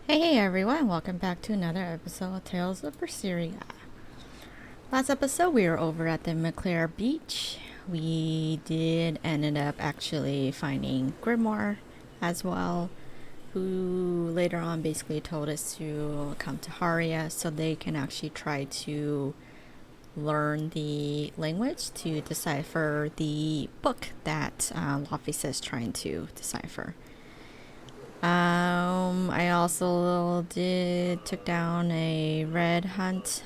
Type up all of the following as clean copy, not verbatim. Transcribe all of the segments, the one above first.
Hey everyone, welcome back to another episode of Tales of Berseria. Last episode we were over at the McClare Beach. We ended up actually finding Grimoire as well, who later on basically told us to come to Haria so they can actually try to learn the language to decipher the book that Laphis is trying to decipher. I also took down a red hunt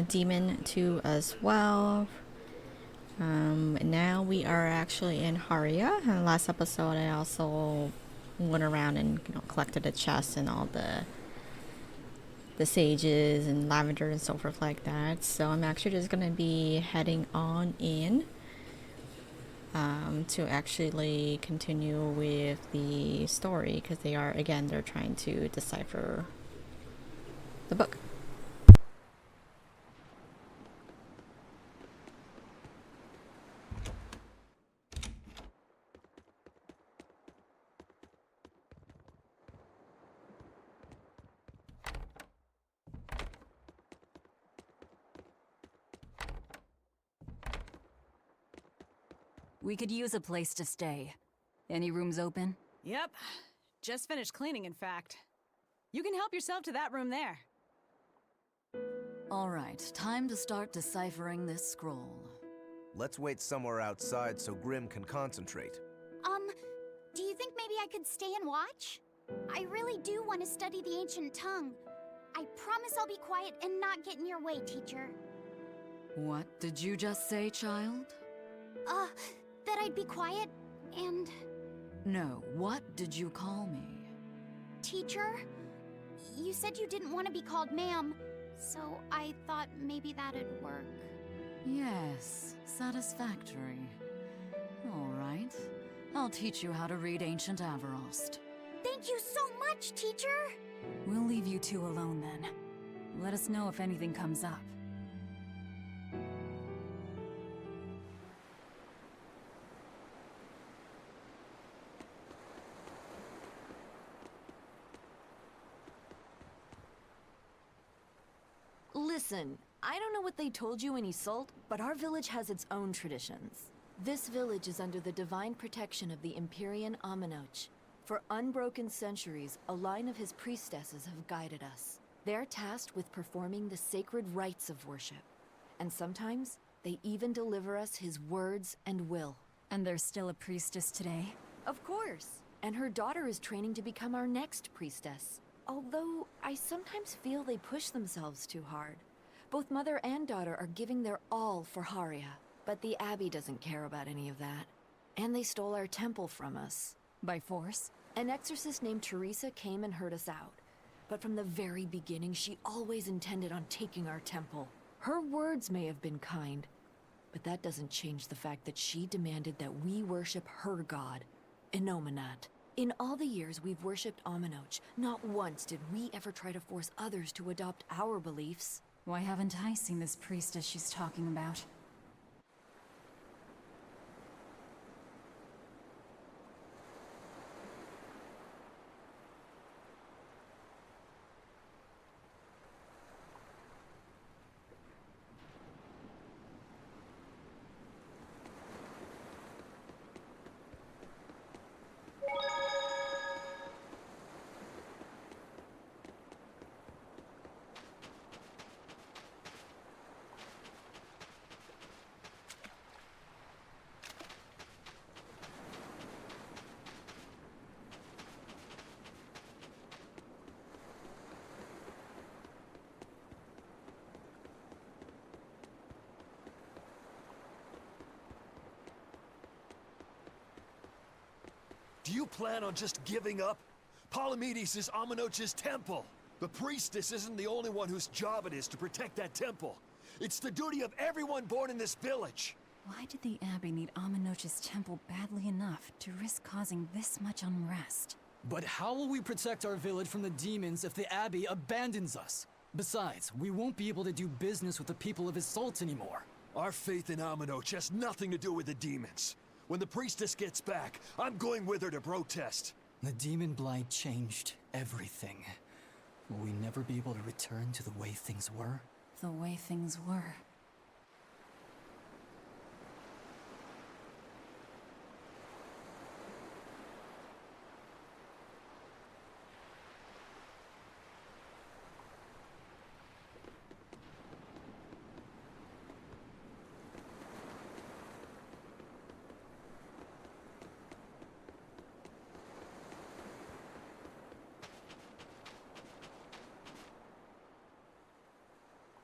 demon too as well. Now we are actually in Haria. And last episode, I also went around and collected the chests and all the sages and lavender and so forth like that. So I'm actually just gonna be heading on in to actually continue with the story because they're trying to decipher the book. We could use a place to stay. Any rooms open? Yep. Just finished cleaning, in fact. You can help yourself to that room there. All right, time to start deciphering this scroll. Let's wait somewhere outside so Grim can concentrate. Do you think maybe I could stay and watch? I really do want to study the ancient tongue. I promise I'll be quiet and not get in your way, teacher. What did you just say, child? That I'd be quiet and... No, what did you call me? Teacher? You said you didn't want to be called ma'am, so I thought maybe that'd work. Yes, satisfactory. All right, I'll teach you how to read Ancient Avarost. Thank you so much, teacher! We'll leave you two alone then. Let us know if anything comes up. Listen, I don't know what they told you in Isolde, but our village has its own traditions. This village is under the divine protection of the Empyrean Aminoch. For unbroken centuries, a line of his priestesses have guided us. They're tasked with performing the sacred rites of worship. And sometimes, they even deliver us his words and will. And there's still a priestess today? Of course! And her daughter is training to become our next priestess. Although, I sometimes feel they push themselves too hard. Both mother and daughter are giving their all for Haria, but the Abbey doesn't care about any of that. And they stole our temple from us. By force? An exorcist named Teresa came and heard us out. But from the very beginning, she always intended on taking our temple. Her words may have been kind, but that doesn't change the fact that she demanded that we worship her god, Inominat. In all the years we've worshipped Aminoch, not once did we ever try to force others to adopt our beliefs. Why haven't I seen this priestess she's talking about? Do you plan on just giving up? Palamedes is Aminoch's temple. The priestess isn't the only one whose job it is to protect that temple. It's the duty of everyone born in this village. Why did the Abbey need Aminoch's temple badly enough to risk causing this much unrest? But how will we protect our village from the demons if the Abbey abandons us? Besides, we won't be able to do business with the people of Isolde anymore. Our faith in Aminoch has nothing to do with the demons. When the priestess gets back, I'm going with her to protest. The demon blight changed everything. Will we never be able to return to the way things were? The way things were.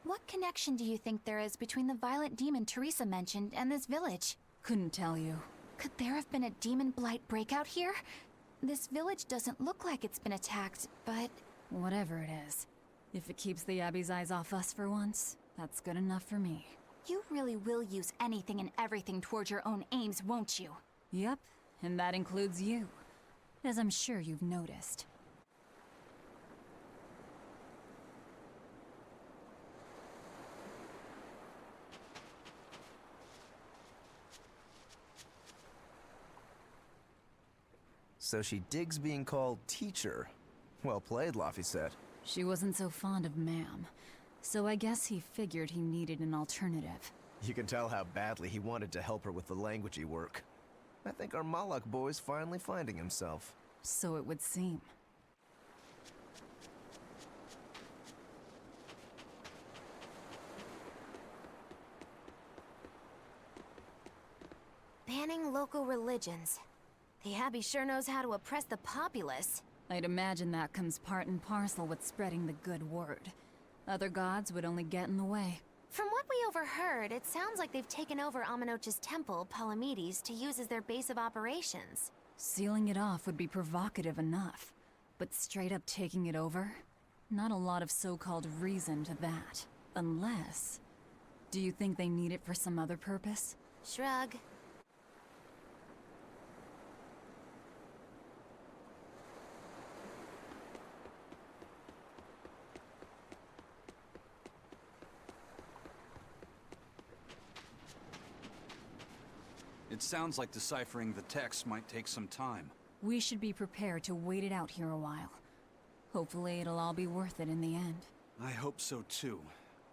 What connection do you think there is between the violent demon Teresa mentioned and this village? Couldn't tell you. Could there have been a demon blight breakout here? This village doesn't look like it's been attacked, but... Whatever it is. If it keeps the Abbey's eyes off us for once, that's good enough for me. You really will use anything and everything towards your own aims, won't you? Yep, and that includes you. As I'm sure you've noticed. So she digs being called teacher. Well played, Laphicet. She wasn't so fond of ma'am, so I guess he figured he needed an alternative. You can tell how badly he wanted to help her with the languagey work. I think our Malak boy's finally finding himself. So it would seem. Banning local religions. The Abbey sure knows how to oppress the populace. I'd imagine that comes part and parcel with spreading the good word. Other gods would only get in the way. From what we overheard, it sounds like they've taken over Amenoch's temple, Palamedes, to use as their base of operations. Sealing it off would be provocative enough, but straight up taking it over? Not a lot of so-called reason to that. Unless... Do you think they need it for some other purpose? Shrug. It sounds like deciphering the text might take some time. We should be prepared to wait it out here a while. Hopefully it'll all be worth it in the end. I hope so too,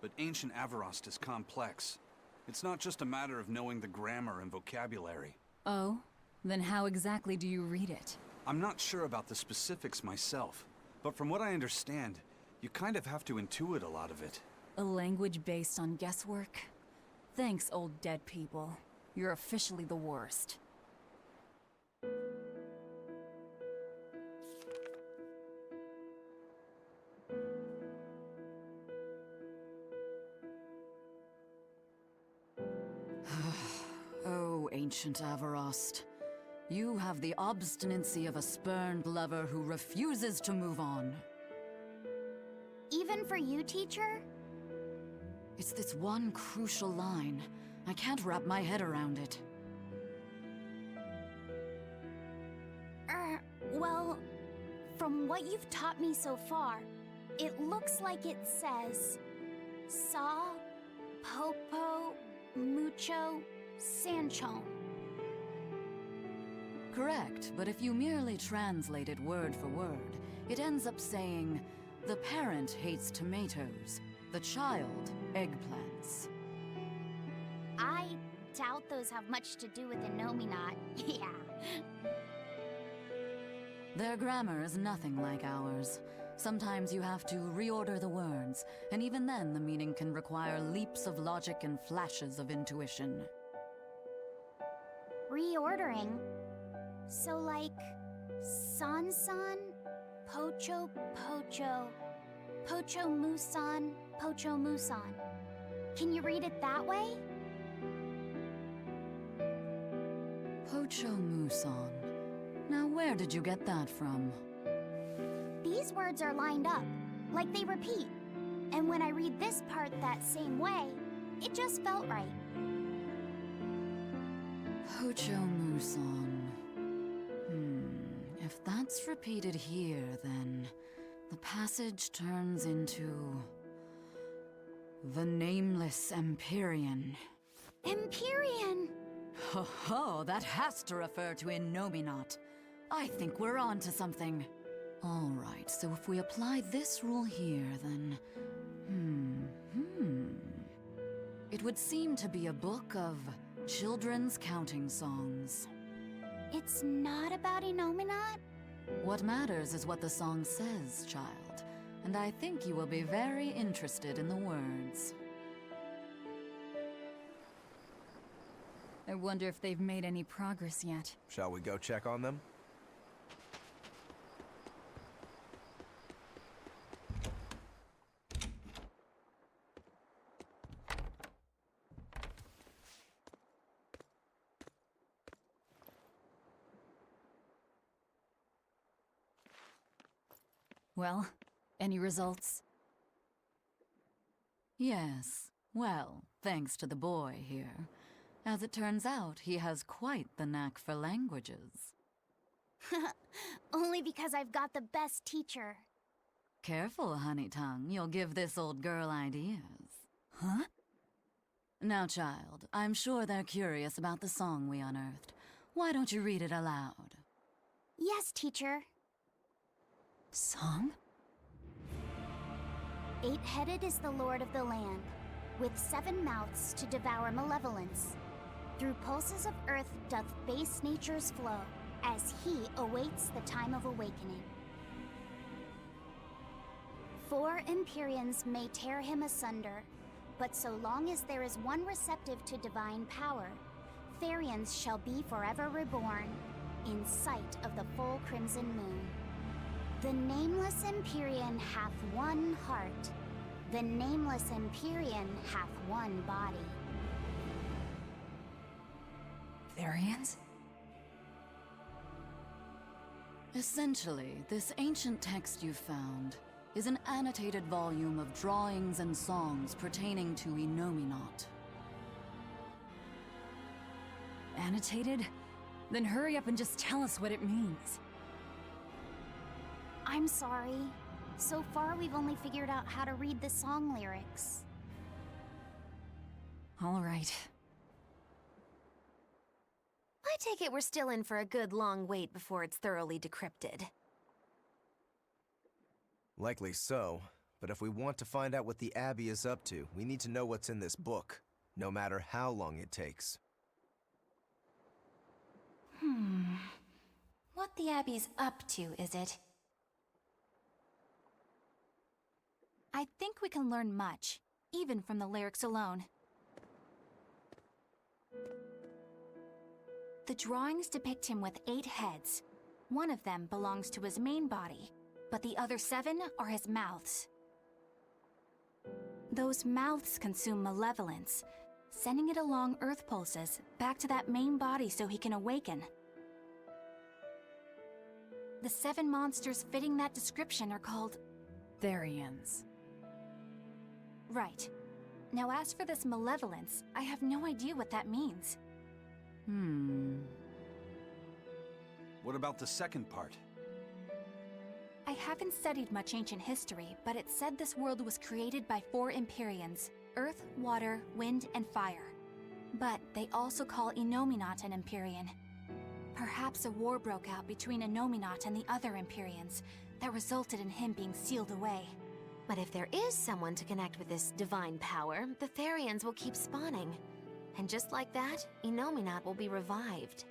but ancient Avarost is complex. It's not just a matter of knowing the grammar and vocabulary. Oh? Then how exactly do you read it? I'm not sure about the specifics myself, but from what I understand, you kind of have to intuit a lot of it. A language based on guesswork? Thanks, old dead people. You're officially the worst. Oh, ancient Avarost. You have the obstinacy of a spurned lover who refuses to move on. Even for you, teacher? It's this one crucial line. I can't wrap my head around it. Well, from what you've taught me so far, it looks like it says... Saw, Popo, Mucho, Sanchon. Correct, but if you merely translate it word for word, it ends up saying, the parent hates tomatoes, the child eggplants. I doubt those have much to do with Innominat. Yeah. Their grammar is nothing like ours. Sometimes you have to reorder the words, and even then the meaning can require leaps of logic and flashes of intuition. Reordering? So like... San-san, Pocho Pocho, Pocho Musan, Pocho Musan. Can you read it that way? Pocho Musan. Now where did you get that from? These words are lined up, like they repeat. And when I read this part that same way, it just felt right. Pocho Musan. If that's repeated here, then the passage turns into... the Nameless Empyrean. Empyrean! Ho ho, that has to refer to Innominat. I think we're on to something. Alright, so if we apply this rule here, then... It would seem to be a book of children's counting songs. It's not about Innominat? What matters is what the song says, child. And I think you will be very interested in the words. I wonder if they've made any progress yet. Shall we go check on them? Well, any results? Yes. Well, thanks to the boy here. As it turns out, he has quite the knack for languages. Only because I've got the best teacher. Careful, honey tongue. You'll give this old girl ideas. Huh? Now, child, I'm sure they're curious about the song we unearthed. Why don't you read it aloud? Yes, teacher. Song? 8-headed is the lord of the land, with 7 mouths to devour malevolence. Through pulses of earth doth base nature's flow, as he awaits the time of awakening. 4 Empyreans may tear him asunder, but so long as there is one receptive to divine power, Therians shall be forever reborn, in sight of the full crimson moon. The nameless Empyrean hath one heart. The nameless Empyrean hath one body. Therians? Essentially, this ancient text you found is an annotated volume of drawings and songs pertaining to Innominat. Annotated? Then hurry up and just tell us what it means. I'm sorry. So far, we've only figured out how to read the song lyrics. All right. I take it we're still in for a good long wait before it's thoroughly decrypted. Likely so, but if we want to find out what the Abbey is up to, we need to know what's in this book, no matter how long it takes. What the Abbey's up to, is it? I think we can learn much, even from the lyrics alone. The drawings depict him with 8 heads. One of them belongs to his main body, but the other 7 are his mouths. Those mouths consume malevolence, sending it along Earth pulses back to that main body so he can awaken. The 7 monsters fitting that description are called Therians. Right. Now as for this malevolence, I have no idea what that means. What about the second part? I haven't studied much ancient history, but it said this world was created by 4 Empyreans: Earth, Water, Wind, and Fire. But they also call Innominat an Empyrean. Perhaps a war broke out between Innominat and the other Empyreans that resulted in him being sealed away. But if there is someone to connect with this divine power, the Therians will keep spawning. And just like that, Innominat will be revived.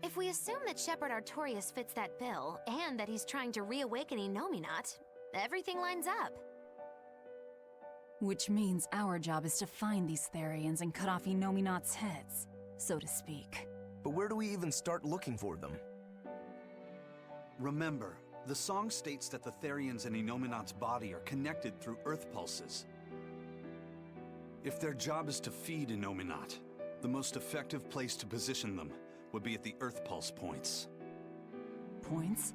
If we assume that Shepherd Artorius fits that bill, and that he's trying to reawaken Innominat, everything lines up. Which means our job is to find these Therians and cut off Innominat's heads, so to speak. But where do we even start looking for them? Remember, the song states that the Therians in Innominat's body are connected through Earth pulses. If their job is to feed Innominat, the most effective place to position them would be at the Earth pulse points. Points?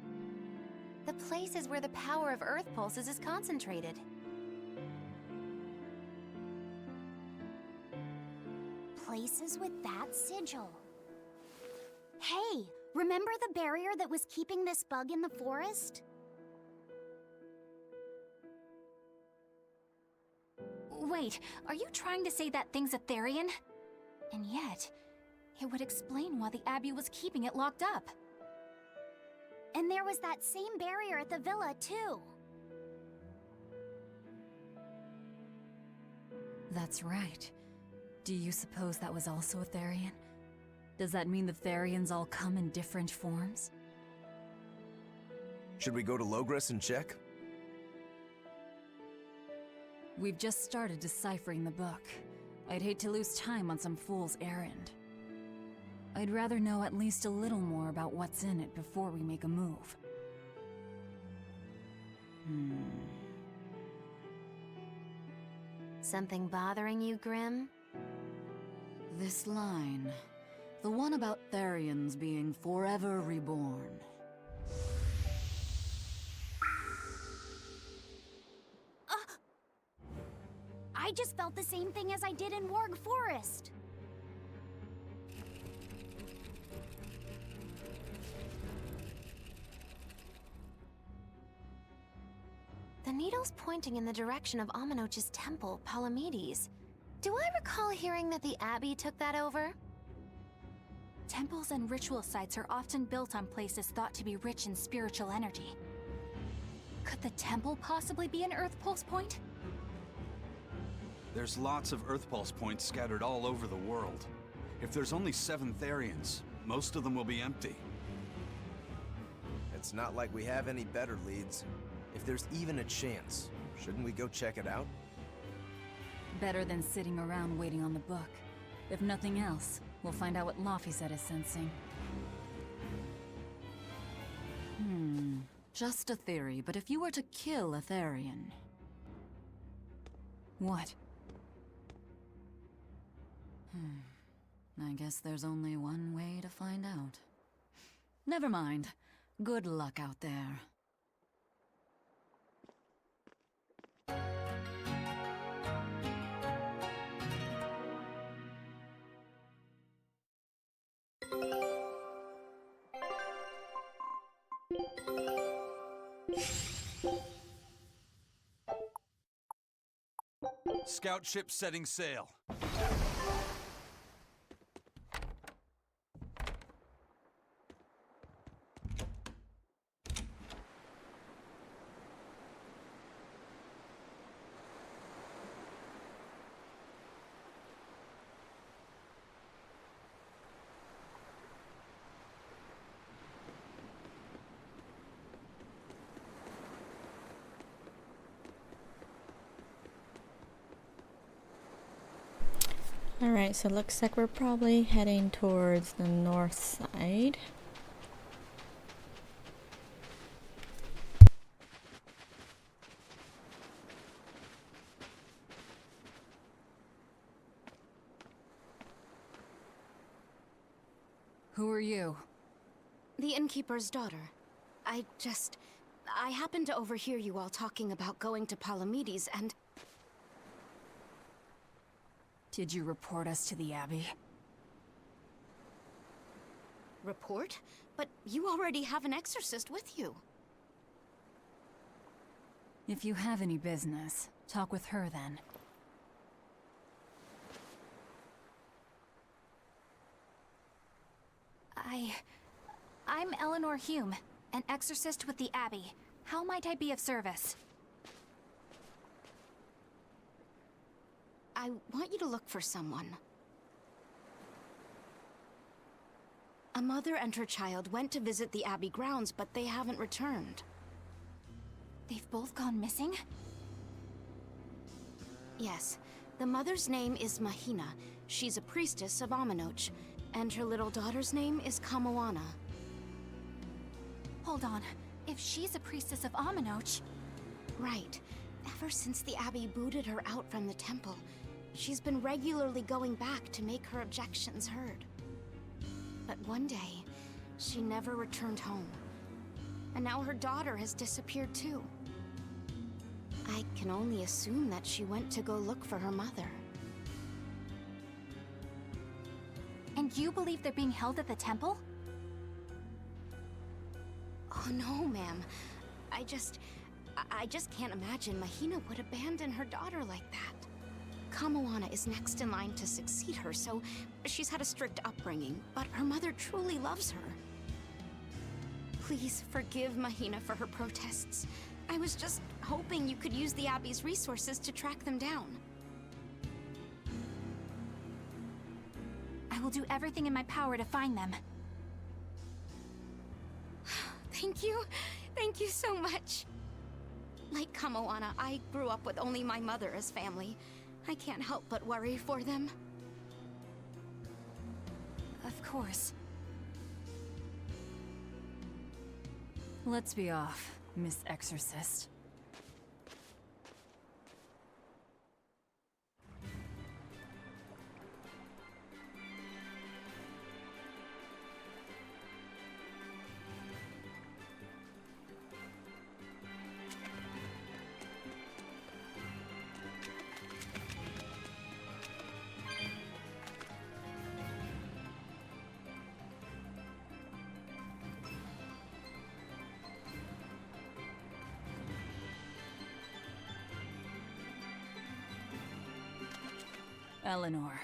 The places where the power of Earth pulses is concentrated. Places with that sigil. Hey, remember the barrier that was keeping this bug in the forest? Wait, are you trying to say that thing's a Therian? And yet, it would explain why the Abbey was keeping it locked up. And there was that same barrier at the villa, too. That's right. Do you suppose that was also a Therian? Does that mean the Therians all come in different forms? Should we go to Logres and check? We've just started deciphering the book. I'd hate to lose time on some fool's errand. I'd rather know at least a little more about what's in it before we make a move. Something bothering you, Grim? This line. The one about Therians being forever reborn. I just felt the same thing as I did in Warg Forest. The needle's pointing in the direction of Amenoch's temple, Palamedes. Do I recall hearing that the Abbey took that over? Temples and ritual sites are often built on places thought to be rich in spiritual energy. Could the temple possibly be an Earth Pulse point? There's lots of Earth Pulse points scattered all over the world. If there's only 7 Therians, most of them will be empty. It's not like we have any better leads. If there's even a chance, shouldn't we go check it out? Better than sitting around waiting on the book. If nothing else, we'll find out what Laphicet is sensing. Just a theory, but if you were to kill a Therian... What? I guess there's only one way to find out. Never mind. Good luck out there. Scout ship setting sail. Alright, so it looks like we're probably heading towards the north side. Who are you? The innkeeper's daughter. I happened to overhear you all talking about going to Palamedes, and... Did you report us to the Abbey? Report? But you already have an exorcist with you. If you have any business, talk with her then. I'm Eleanor Hume, an exorcist with the Abbey. How might I be of service? I want you to look for someone. A mother and her child went to visit the Abbey grounds, but they haven't returned. They've both gone missing? Yes. The mother's name is Mahina. She's a priestess of Amenoch. And her little daughter's name is Kamoana. Hold on. If she's a priestess of Amenoch... Right. Ever since the Abbey booted her out from the temple, she's been regularly going back to make her objections heard. But one day, she never returned home. And now her daughter has disappeared too. I can only assume that she went to go look for her mother. And you believe they're being held at the temple? Oh no, ma'am. I just can't imagine Mahina would abandon her daughter like that. Kamoana is next in line to succeed her, so she's had a strict upbringing, but her mother truly loves her. Please forgive Mahina for her protests. I was just hoping you could use the Abbey's resources to track them down. I will do everything in my power to find them. Thank you. Thank you so much. Like Kamoana, I grew up with only my mother as family. I can't help but worry for them. Of course. Let's be off, Miss Exorcist. Eleanor,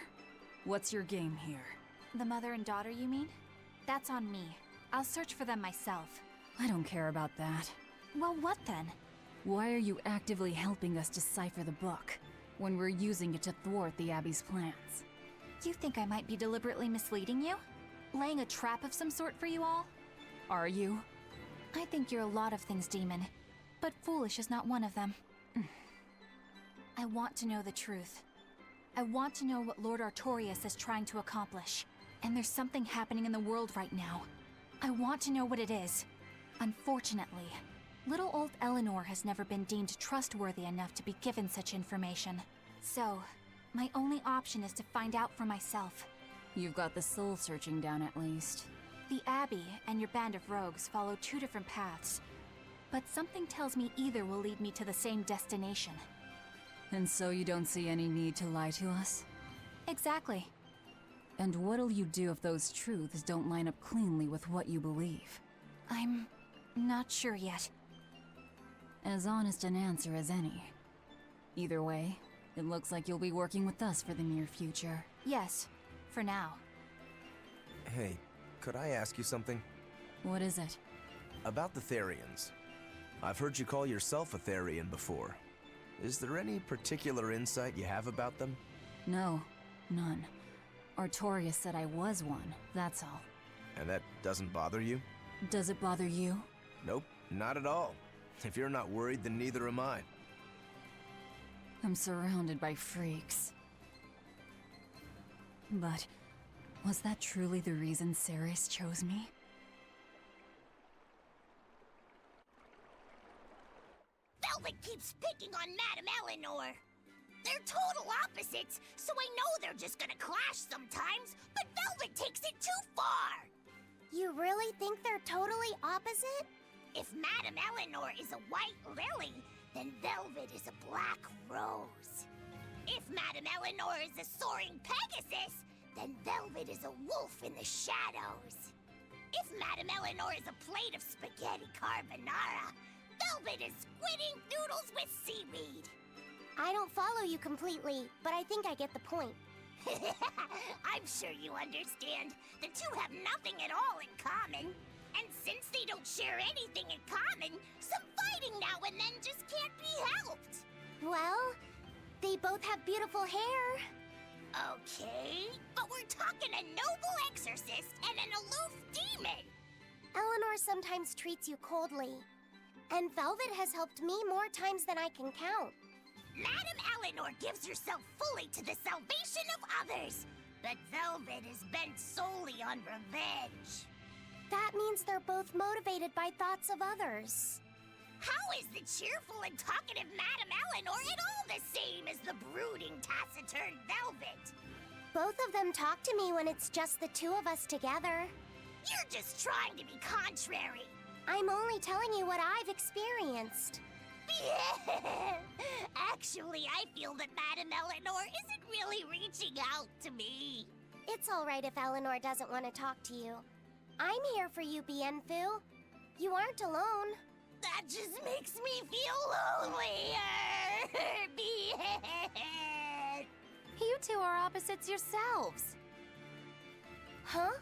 what's your game here? The mother and daughter, you mean? That's on me. I'll search for them myself. I don't care about that. Well, what then? Why are you actively helping us decipher the book, when we're using it to thwart the Abbey's plans? You think I might be deliberately misleading you? Laying a trap of some sort for you all? Are you? I think you're a lot of things, Demon. But foolish is not one of them. I want to know the truth. I want to know what Lord Artorias is trying to accomplish. And there's something happening in the world right now. I want to know what it is. Unfortunately, little old Eleanor has never been deemed trustworthy enough to be given such information. So, my only option is to find out for myself. You've got the soul searching down at least. The Abbey and your band of rogues follow two different paths. But something tells me either will lead me to the same destination. And so you don't see any need to lie to us? Exactly. And what'll you do if those truths don't line up cleanly with what you believe? I'm not sure yet. As honest an answer as any. Either way, it looks like you'll be working with us for the near future. Yes, for now. Hey, could I ask you something? What is it? About the Therians. I've heard you call yourself a Therian before. Is there any particular insight you have about them? No, none. Artorias said I was one, that's all. And that doesn't bother you? Does it bother you? Nope, not at all. If you're not worried, then neither am I. I'm surrounded by freaks. But was that truly the reason Ceres chose me? Velvet keeps picking on Madame Eleanor. They're total opposites, so I know they're just gonna clash sometimes, but Velvet takes it too far! You really think they're totally opposite? If Madame Eleanor is a white lily, then Velvet is a black rose. If Madame Eleanor is a soaring Pegasus, then Velvet is a wolf in the shadows. If Madame Eleanor is a plate of spaghetti carbonara, Velvet is squidding noodles with seaweed. I don't follow you completely, but I think I get the point. I'm sure you understand. The two have nothing at all in common. And since they don't share anything in common, some fighting now and then just can't be helped. Well, they both have beautiful hair. Okay, but we're talking a noble exorcist and an aloof demon. Eleanor sometimes treats you coldly. And Velvet has helped me more times than I can count. Madame Eleanor gives herself fully to the salvation of others, but Velvet is bent solely on revenge. That means they're both motivated by thoughts of others. How is the cheerful and talkative Madame Eleanor at all the same as the brooding, taciturn Velvet? Both of them talk to me when it's just the two of us together. You're just trying to be contrary. I'm only telling you what I've experienced. Actually, I feel that Madame Eleanor isn't really reaching out to me. It's all right if Eleanor doesn't want to talk to you. I'm here for you, Bienfu. You aren't alone. That just makes me feel lonelier. You two are opposites yourselves. Huh?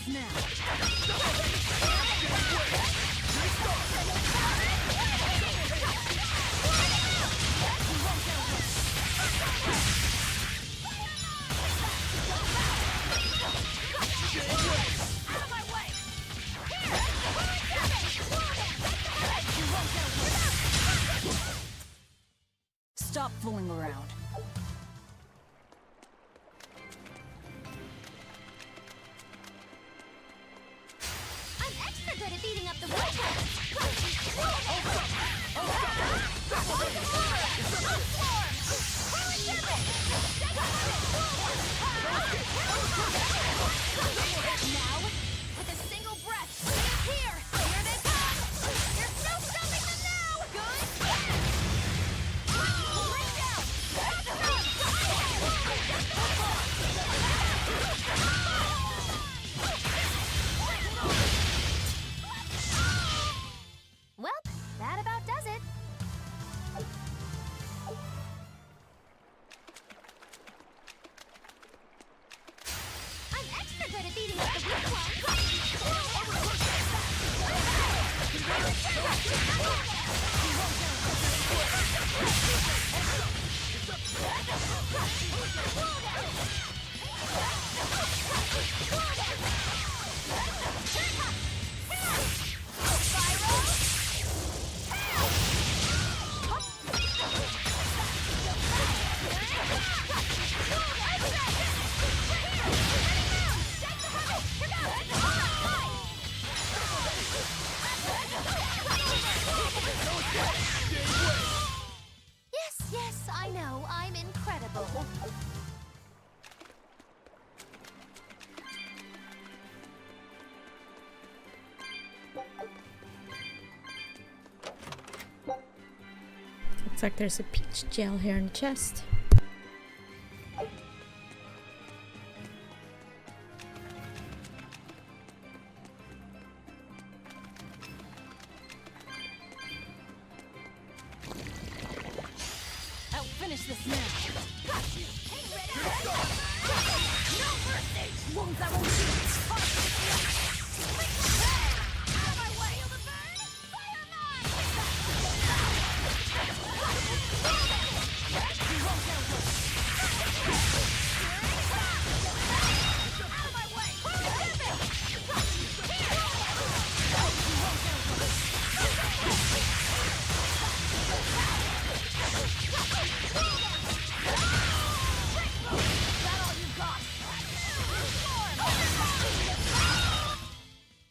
this now. Stop fooling around. I'm extra good at beating up the woodpeckers. Now, with a single breath, here they come. There's no stopping them now. Good. Bring down. Well, that about does it. I'm extra good at beating up the weak ones. Yes, I know. I'm incredible. Looks like there's a peach gel here in the chest. I'll finish this now. No mercy! Wounds that won't heal. Out of my way! Feel the burn? Fire mine! Out of my way!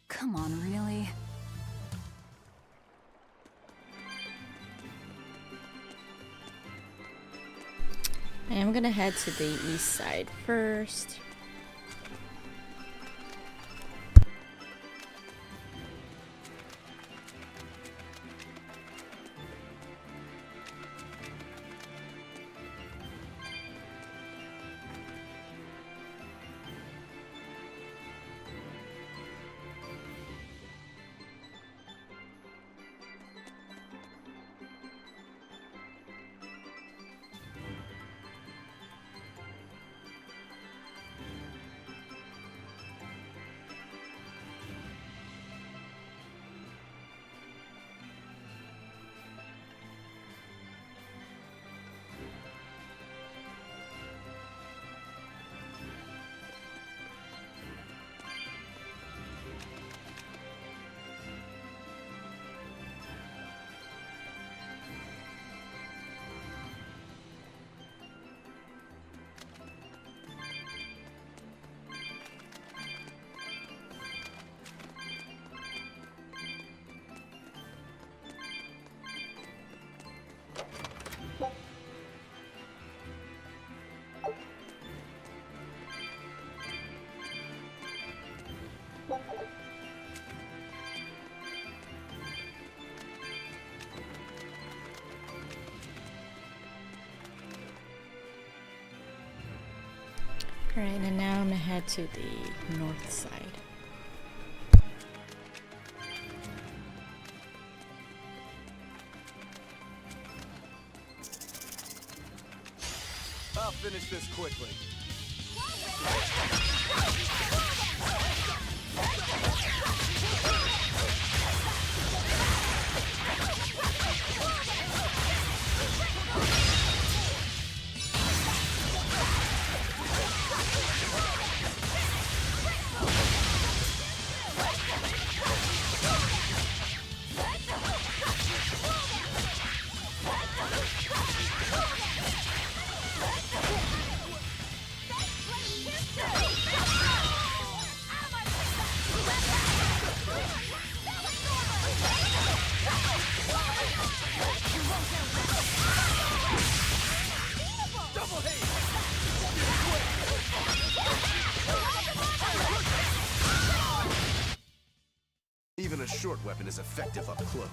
Come on, really? I am gonna head to the east side first. Alright, and now I'm gonna head to the north side. I'll finish this quickly. weapon is effective up close.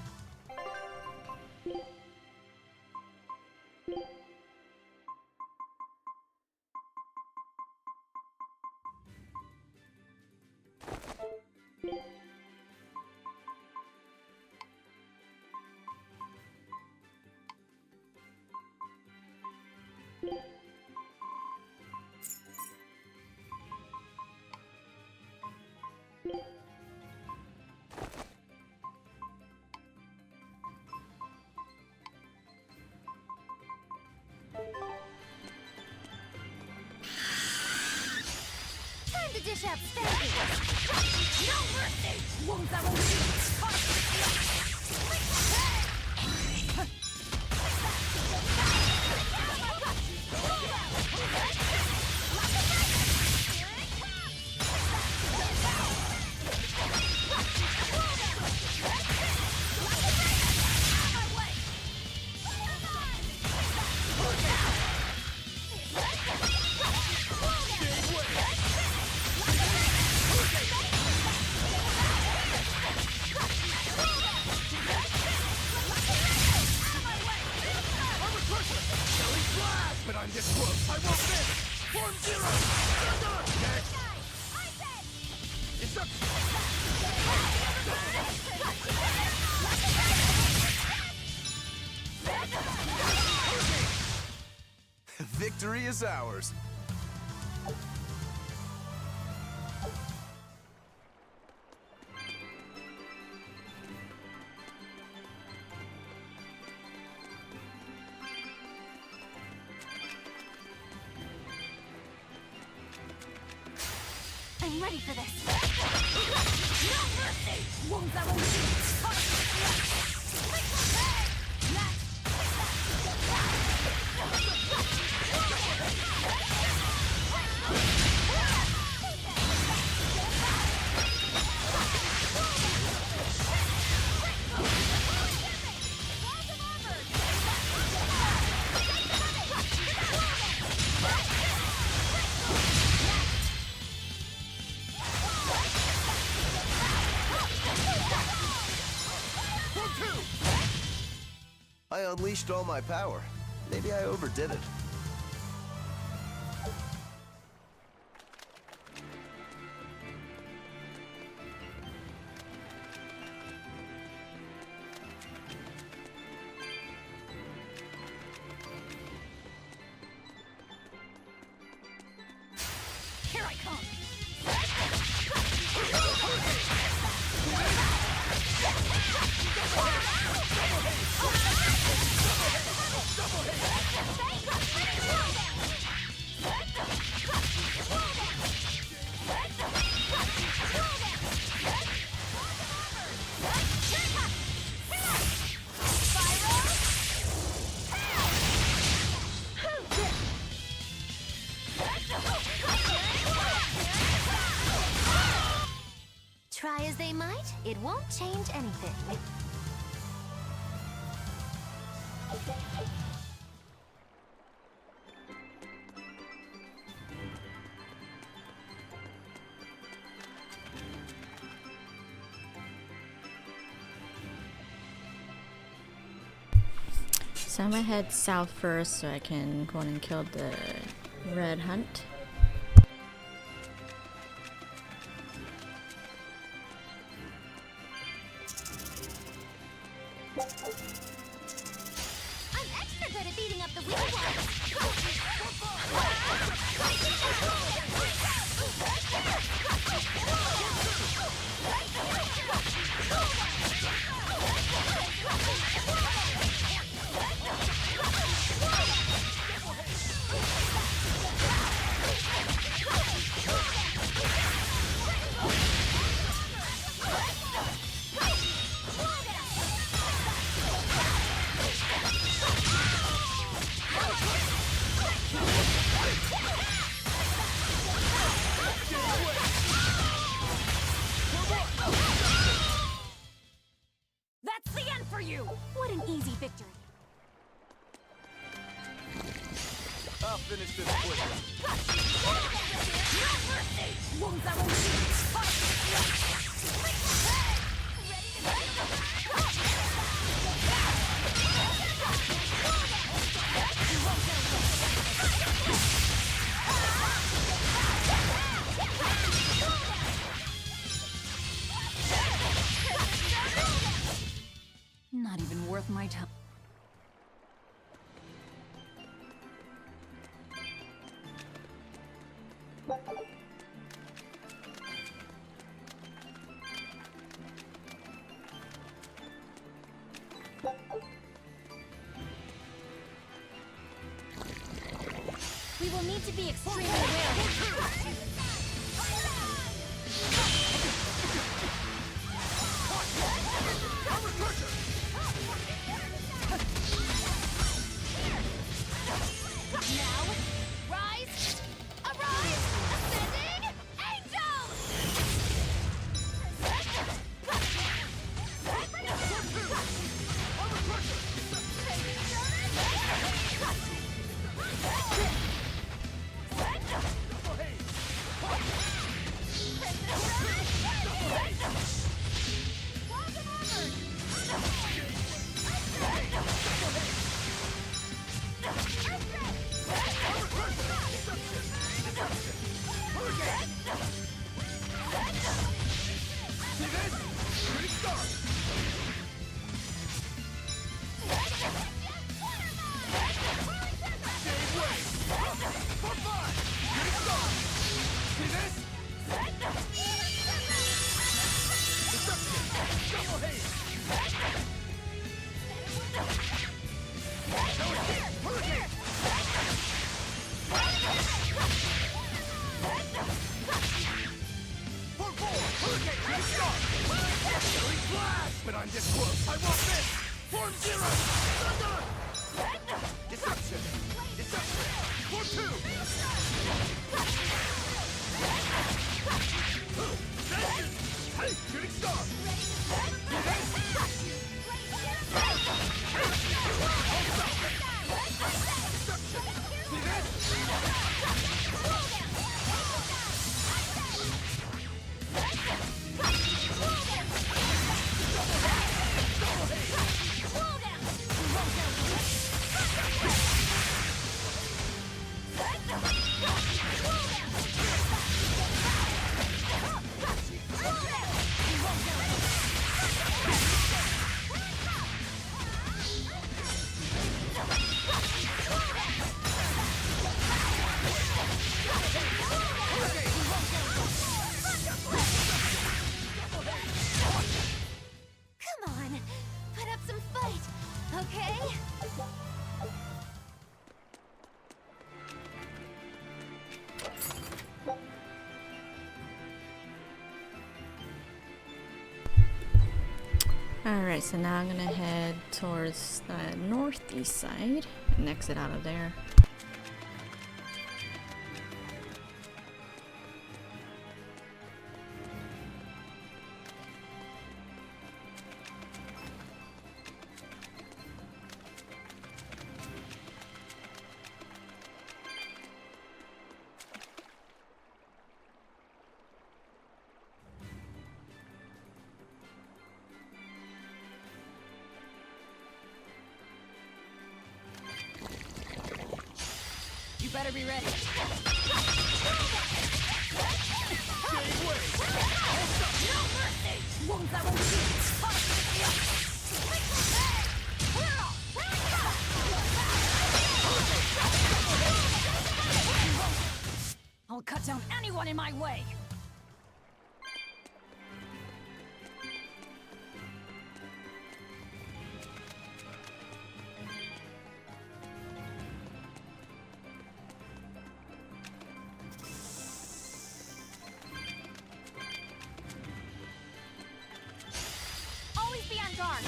Time to dish out spanking! No mercy! Won't that won't But I'm this close. I won't miss. Form zero. Next. It's up. Victory is ours. I'm ready for this. No mercy! Won't that won't I unleashed all my power. Maybe I overdid it. Here I come! Try as they might, it won't change anything. So I'm gonna head south first so I can go on and kill the red hunt. I'm extra good at beating up the weak ones! That's the end for you! What an easy victory! I'll finish this quickly. No mercy! Won't that won't Not even worth my time. We will need to be extremely wary. Now, rise, arise, ascending, But I'm this close. I want this! Form zero! Thunder! Deception! Deception! Form two! Vengeance! Hey! Shooting star! See this? Deception! See this? Come on, put up some fight, okay? Alright, so now I'm gonna head towards the northeast side and exit out of there. You better be ready. I'll cut down anyone in my way. Always be on guard.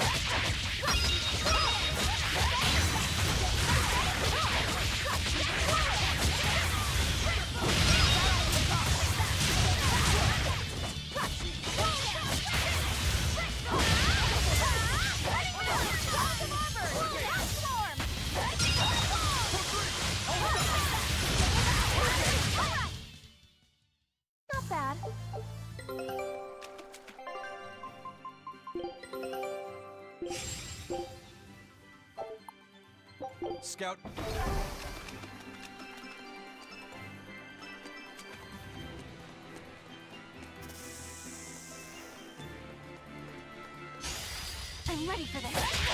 Not bad. Scout. I'm ready for this.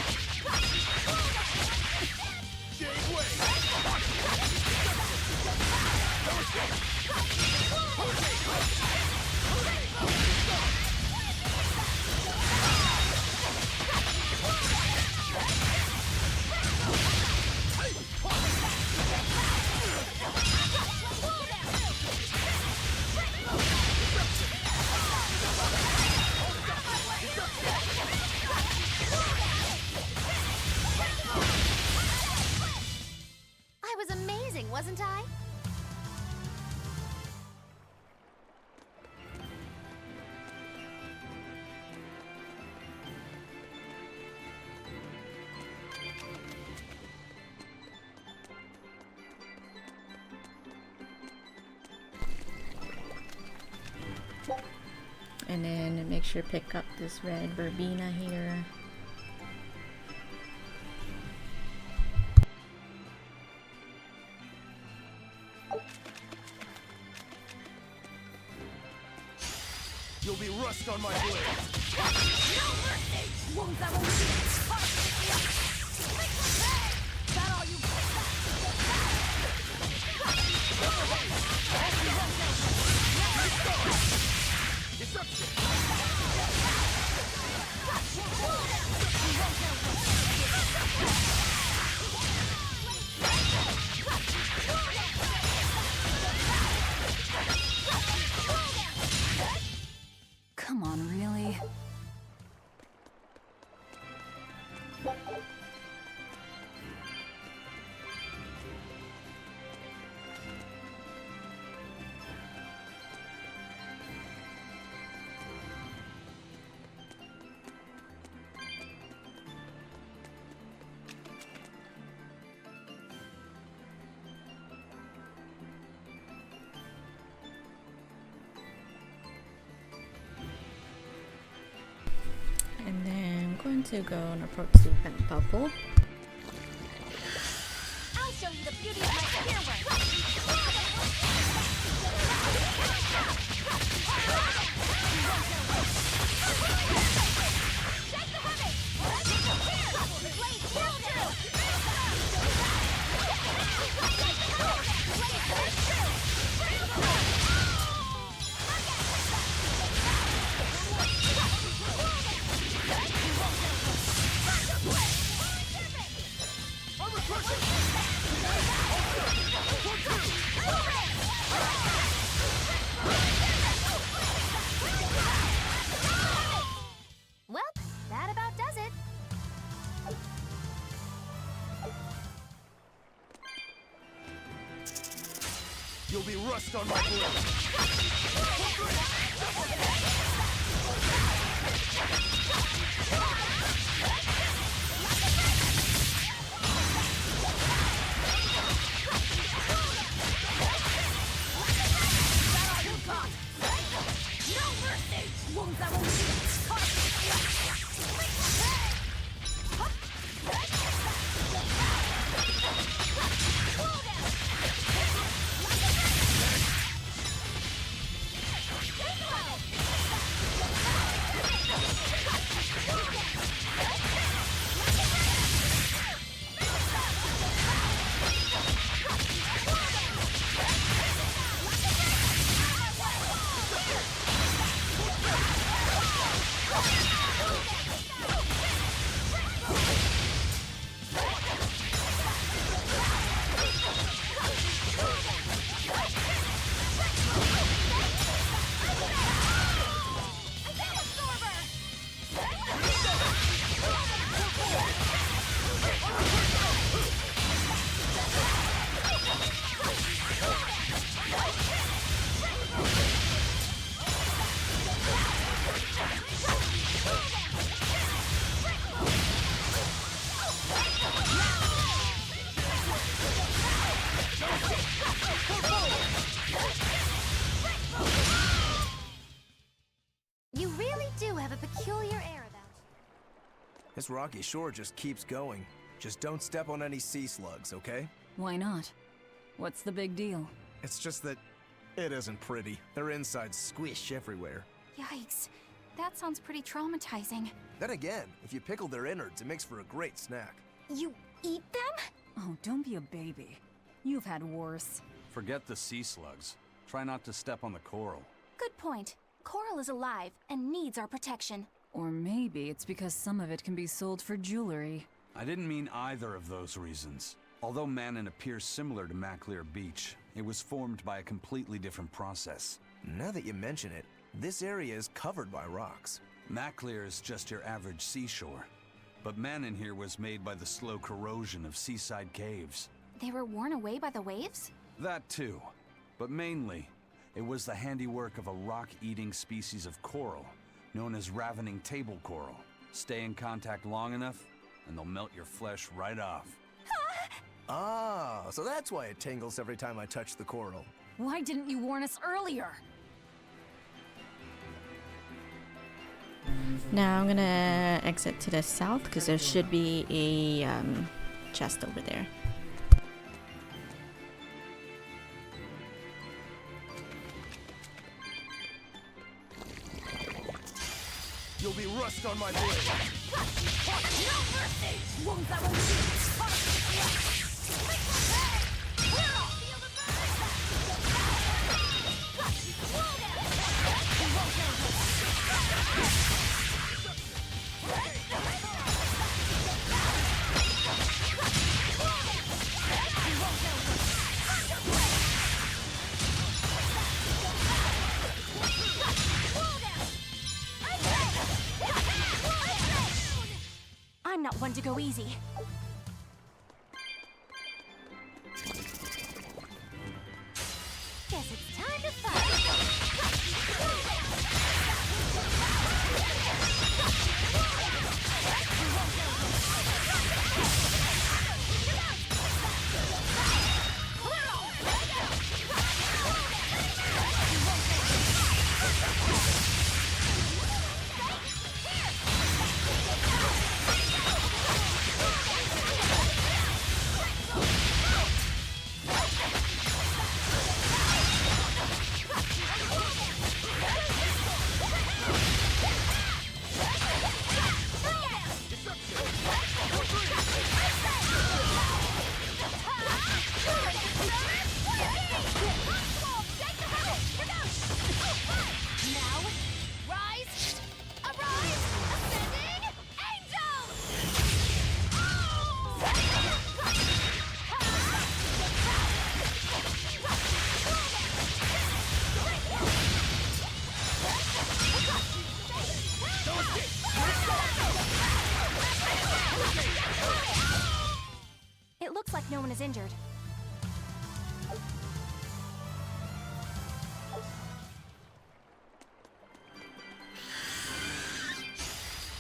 I was amazing, wasn't I? And then make sure to pick up this red verbena here. You'll be rust on my blade. No mercy! Wounds that won't be Is that all you Come on, really? And then I'm going to go and approach the vent bubble. I'll show you the beauty of my spear Well, that about does it. You'll be rust on my blade. Wounds that won't You really do have a peculiar air about you. This rocky shore just keeps going. Just don't step on any sea slugs, okay? Why not? What's the big deal? It's just that it isn't pretty. Their insides squish everywhere. Yikes. That sounds pretty traumatizing. Then again, if you pickle their innards, it makes for a great snack. You eat them? Oh, don't be a baby. You've had worse. Forget the sea slugs. Try not to step on the coral. Good point. Coral is alive and needs our protection. Or maybe it's because some of it can be sold for jewelry. I didn't mean either of those reasons. Although Manann appears similar to Maclear Beach, it was formed by a completely different process. Now that you mention it, this area is covered by rocks. Maclear is just your average seashore. But Manann here was made by the slow corrosion of seaside caves. They were worn away by the waves? That too. But mainly, it was the handiwork of a rock-eating species of coral, known as ravening table coral. Stay in contact long enough, and they'll melt your flesh right off. Ah, so that's why it tingles every time I touch the coral. Why didn't you warn us earlier? Now I'm gonna exit to the south because there should be a chest over there. You'll be rust on my blade. No mercy! Won't that one I'm not one to go easy. Guess it's time to fight! It looks like no one is injured.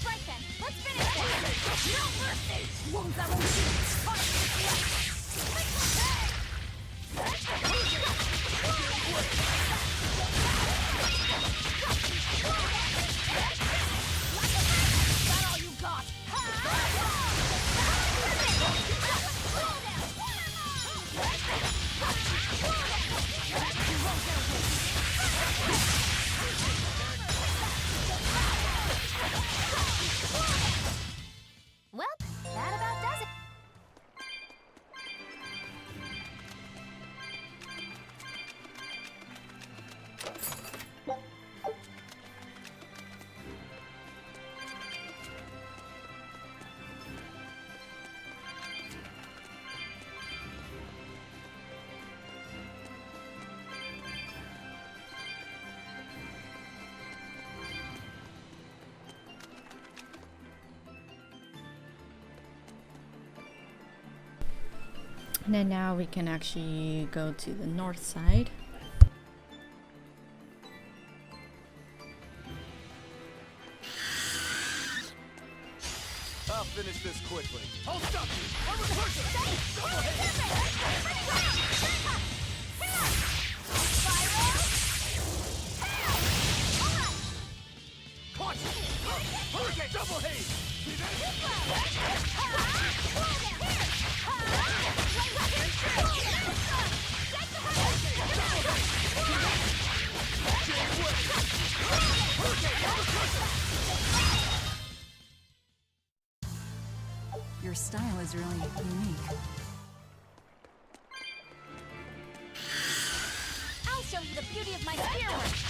Right then, let's finish this! No mercy! Won't that one Is that all you got? Well, that about does it. And then now we can actually go to the north side. I'll finish this quickly. I'll stop you! I'm a pusher! Caught you! Hurricane! Double haze! See that? I'll show you the beauty of my spearwork.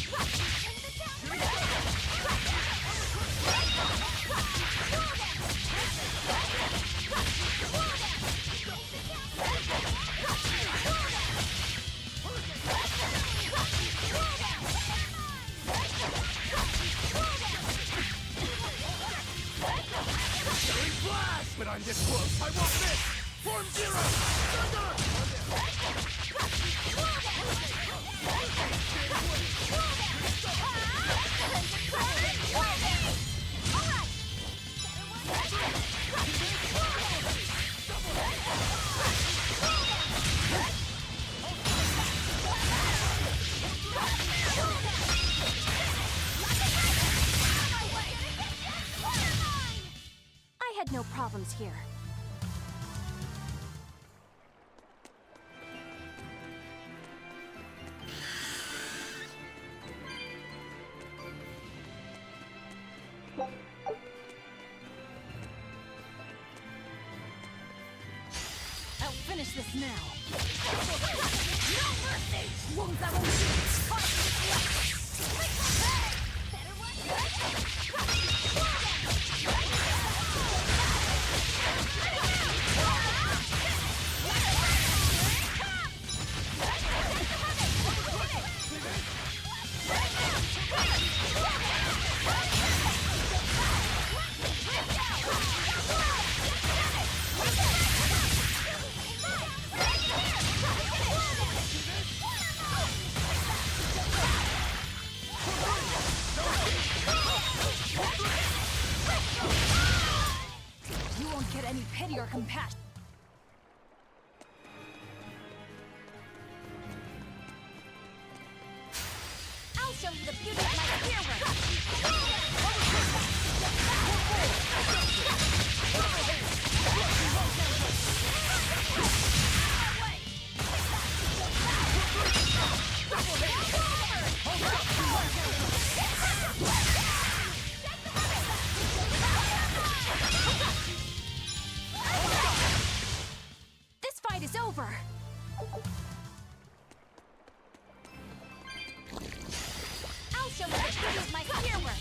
But I'm this close, I won't miss! Form zero! I had no problems here. I'll finish this now. No mercy! Won't I You won't get any pity or compassion. I'll show you the beauty of my spearwork. This fight is over. I'll show you the beauty of my spearwork.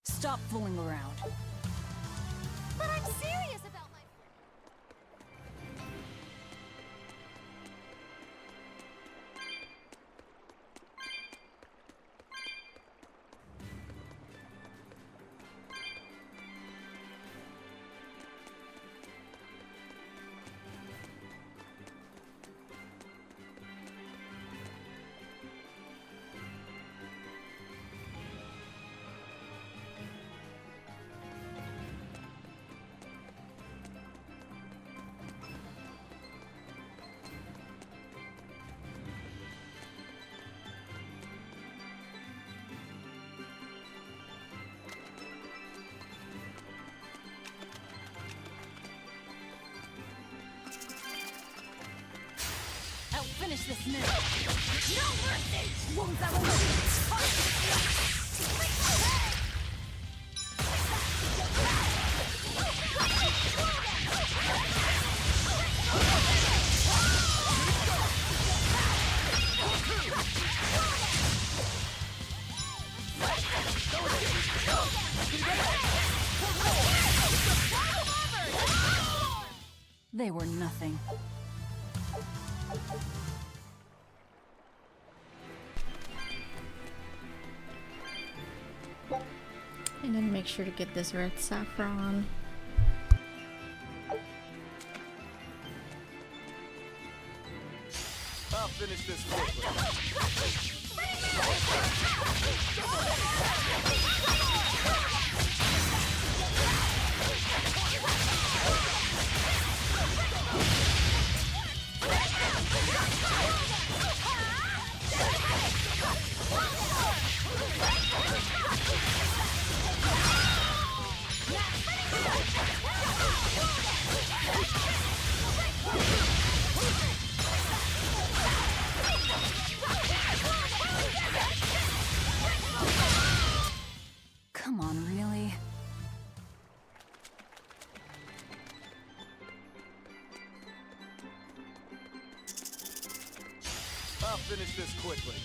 Stop fooling around. But I'm serious about my... I'll finish this now. No mercy! Won't I They were nothing. And then make sure to get this red saffron. I'll finish finish this quickly. Come on, really? I'll finish this quickly.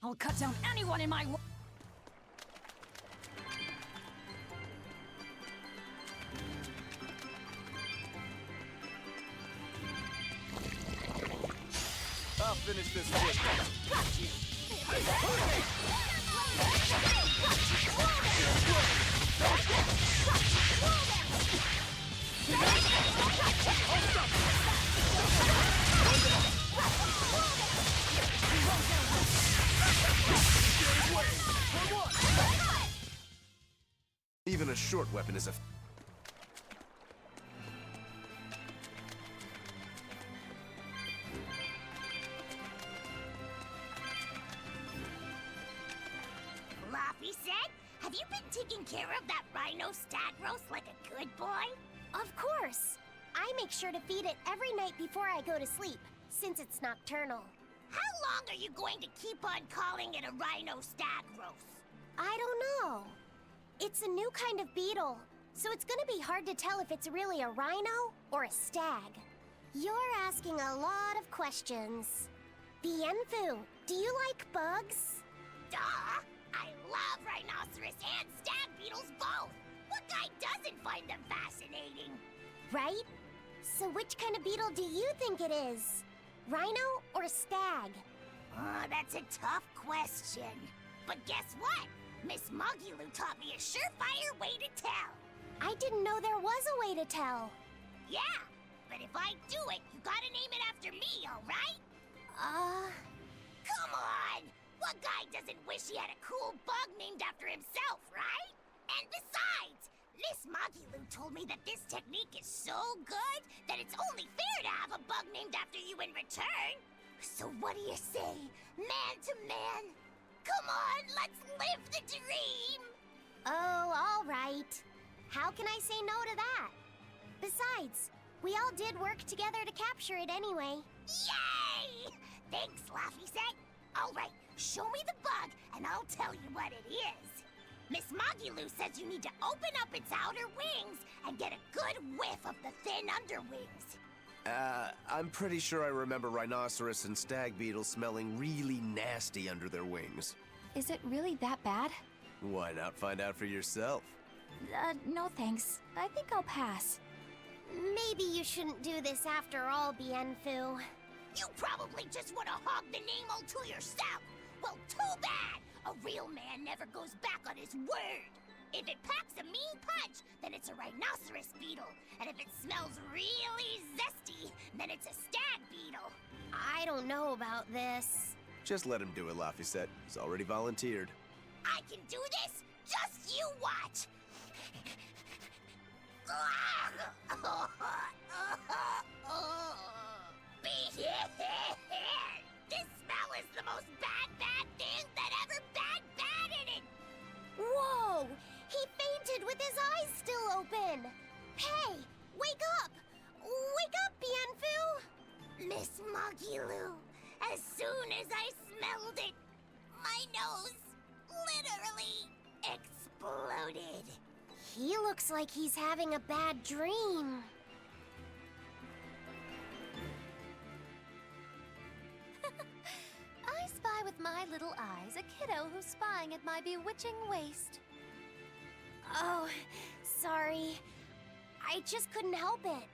I'll cut down anyone in my way. I'll finish this quickly. Even a short weapon is a... Laffy said, have you been taking care of that rhino stag roast like a good boy? Of course. I make sure to feed it every night before I go to sleep, since it's nocturnal. How long are you going to keep on calling it a rhino stag roast? I don't know. It's a new kind of beetle, so it's gonna be hard to tell if it's really a rhino or a stag. You're asking a lot of questions. Bienfu, do you like bugs? Duh! I love rhinoceros and stag beetles both! What guy doesn't find them fascinating? Right? So which kind of beetle do you think it is? Rhino or stag? Oh, that's a tough question. But guess what? Miss Mogulu taught me a surefire way to tell. I didn't know there was a way to tell. Yeah, but if I do it, you gotta name it after me, alright? Come on! What guy doesn't wish he had a cool bug named after himself, right? And besides, Miss Mogulu told me that this technique is so good that it's only fair to have a bug named after you in return. So what do you say, man to man? Come on, let's live the dream! Oh, all right. How can I say no to that? Besides, we all did work together to capture it anyway. Yay! Thanks, Laffy Set. All right, show me the bug, and I'll tell you what it is. Miss Mogulu says you need to open up its outer wings and get a good whiff of the thin underwings. I'm pretty sure I remember rhinoceros and stag beetles smelling really nasty under their wings. Is it really that bad? Why not find out for yourself? No thanks. I think I'll pass. Maybe you shouldn't do this after all, Bienfu. You probably just want to hog the name all to yourself. Well, too bad. A real man never goes back on his word. If it packs a mean punch, then it's a rhinoceros beetle. And if it smells really zesty, then it's a stag beetle. I don't know about this. Just let him do it, Laffy. He's already volunteered. I can do this. Just you watch. This smell is the most bad thing that ever bad in it. Whoa! He fainted with his eyes still open. Hey, wake up! Wake up, Bienfu! Miss Mogulu, as soon as I smelled it, my nose literally exploded. He looks like he's having a bad dream. I spy with my little eyes a kiddo who's spying at my bewitching waist. Oh, sorry. I just couldn't help it.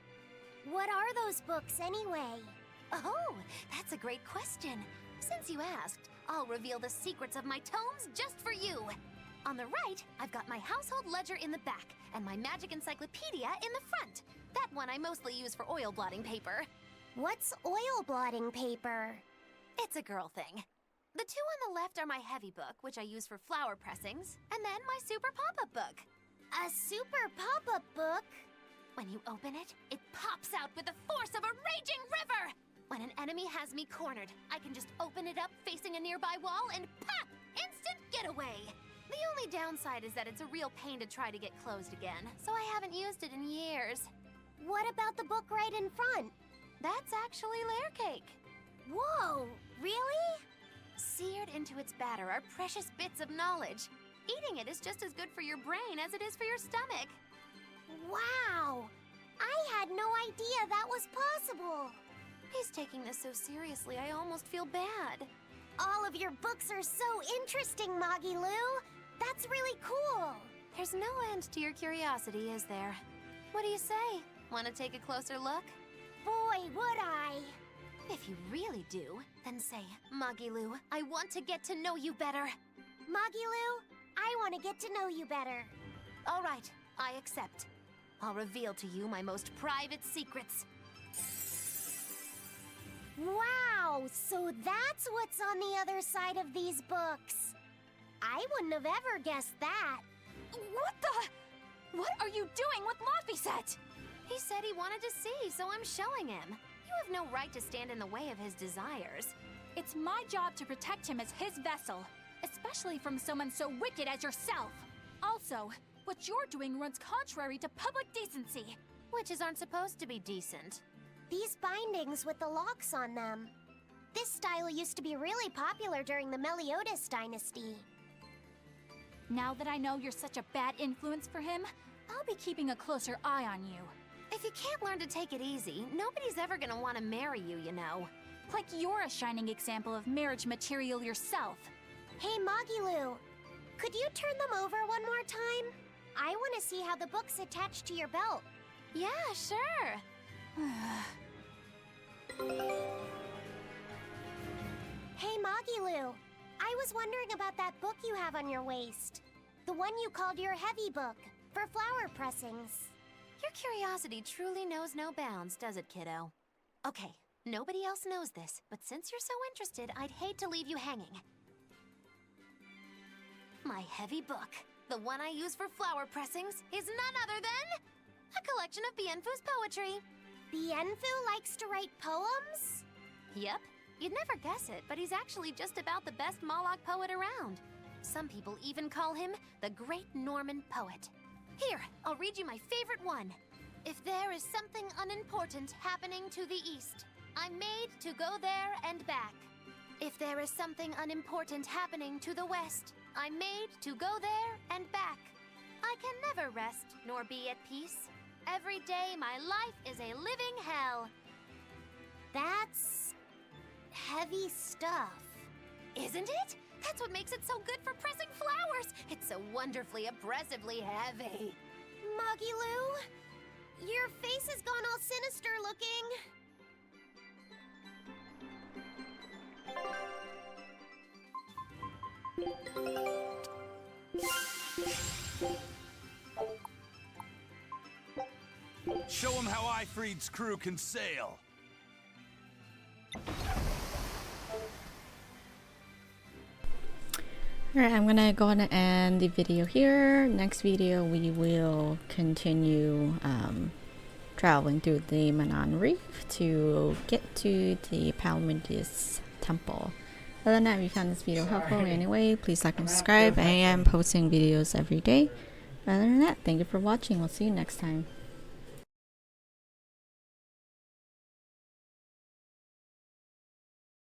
What are those books anyway? Oh, that's a great question. Since you asked, I'll reveal the secrets of my tomes just for you. On the right, I've got my household ledger in the back and my magic encyclopedia in the front. That one I mostly use for oil blotting paper. What's oil blotting paper? It's a girl thing. The two on the left are my heavy book, which I use for flower pressings, and then my super pop-up book. A super pop-up book? When you open it, it pops out with the force of a raging river! When an enemy has me cornered, I can just open it up facing a nearby wall and pop! Instant getaway! The only downside is that it's a real pain to try to get closed again, so I haven't used it in years. What about the book right in front? That's actually layer cake. Whoa, really? Seared into its batter are precious bits of knowledge. Eating it is just as good for your brain as it is for your stomach. Wow! I had no idea that was possible. He's taking this so seriously, I almost feel bad. All of your books are so interesting, Magilou. That's really cool. There's no end to your curiosity, is there? What do you say? Want to take a closer look? Boy, would I. If you really do, then say, Magilou, I want to get to know you better. Magilou, I want to get to know you better. All right, I accept. I'll reveal to you my most private secrets. Wow, so that's what's on the other side of these books. I wouldn't have ever guessed that. What the? What are you doing with Laphicet? He said he wanted to see, so I'm showing him. You have no right to stand in the way of his desires. It's my job to protect him as his vessel, especially from someone so wicked as yourself. Also, what you're doing runs contrary to public decency. Witches aren't supposed to be decent. These bindings with the locks on them. This style used to be really popular during the Meliodas dynasty. Now that I know you're such a bad influence for him, I'll be keeping a closer eye on you. If you can't learn to take it easy, nobody's ever gonna want to marry you, you know. Like you're a shining example of marriage material yourself. Hey, Magilou, could you turn them over one more time? I want to see how the book's attached to your belt. Yeah, sure. Hey, Magilou, I was wondering about that book you have on your waist. The one you called your heavy book, for flower pressings. Your curiosity truly knows no bounds, does it, kiddo? Okay, nobody else knows this, but since you're so interested, I'd hate to leave you hanging. My heavy book, the one I use for flower pressings, is none other than a collection of Bienfu's poetry. Bienfu likes to write poems? Yep. You'd never guess it, but he's actually just about the best Moloch poet around. Some people even call him the Great Norman Poet. Here, I'll read you my favorite one. If there is something unimportant happening to the east, I'm made to go there and back. If there is something unimportant happening to the west, I'm made to go there and back. I can never rest nor be at peace. Every day my life is a living hell. That's heavy stuff. Isn't it? That's what makes it so good for pressing flowers. It's so wonderfully oppressively heavy. Magilou, your face has gone all sinister looking. Show him how Ifrid's crew can sail. Alright, I'm gonna go ahead and end the video here. Next video we will continue traveling through the Manann Reef to get to the Palmidus Temple. Other than that, if you found this video helpful in any way, please like and subscribe. I am posting videos every day. Other than that, thank you for watching. We'll see you next time.